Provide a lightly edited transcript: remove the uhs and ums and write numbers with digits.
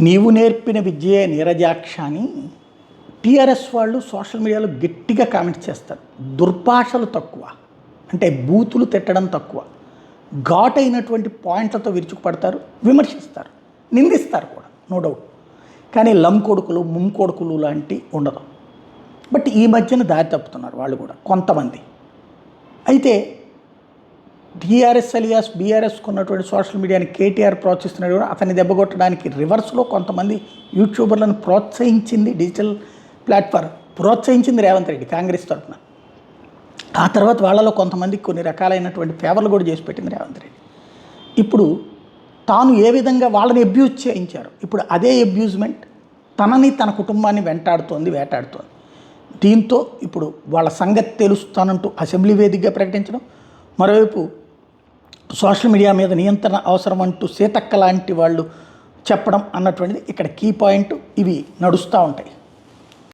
నీవు నేర్పిన విద్యే నీరజాక్ష అని టీఆర్ఎస్ వాళ్ళు సోషల్ మీడియాలో గట్టిగా కామెంట్స్ చేస్తారు. దుర్భాషలు తక్కువ, అంటే బూతులు తిట్టడం తక్కువ, ఘాటైనటువంటి పాయింట్లతో విరుచుకుపడతారు, విమర్శిస్తారు, నిందిస్తారు కూడా, నో డౌట్. కానీ లమ్ కొడుకులు ముమ్ కొడుకులు లాంటి ఉండదు. బట్ ఈ మధ్యన దారి తప్పుతున్నారు వాళ్ళు కూడా కొంతమంది. అయితే టీఆర్ఎస్ అలియాస్ బీఆర్ఎస్కు ఉన్నటువంటి సోషల్ మీడియాని కేటీఆర్ ప్రోత్సహిస్తున్నాడు కూడా, అతన్ని దెబ్బకొట్టడానికి రివర్స్లో కొంతమంది యూట్యూబర్లను ప్రోత్సహించింది, డిజిటల్ ప్లాట్ఫామ్ ప్రోత్సహించింది రేవంత్ రెడ్డి కాంగ్రెస్ తరఫున. ఆ తర్వాత వాళ్ళలో కొంతమందికి కొన్ని రకాలైనటువంటి ఫేవర్లు కూడా చేసి పెట్టింది రేవంత్ రెడ్డి. ఇప్పుడు తాను ఏ విధంగా వాళ్ళని అబ్యూజ్ చేయించారు, ఇప్పుడు అదే అబ్యూజ్మెంట్ తనని తన కుటుంబాన్ని వేటాడుతోంది. దీంతో ఇప్పుడు వాళ్ళ సంగతి తెలుస్తానంటూ అసెంబ్లీ వేదికగా ప్రకటించడం, మరోవైపు సోషల్ మీడియా మీద నియంత్రణ అవసరం అంటూ సీతక్క లాంటి వాళ్ళు చెప్పడం అన్నటువంటిది ఇక్కడ కీ పాయింట్. ఇవి నడుస్తూ ఉంటాయి.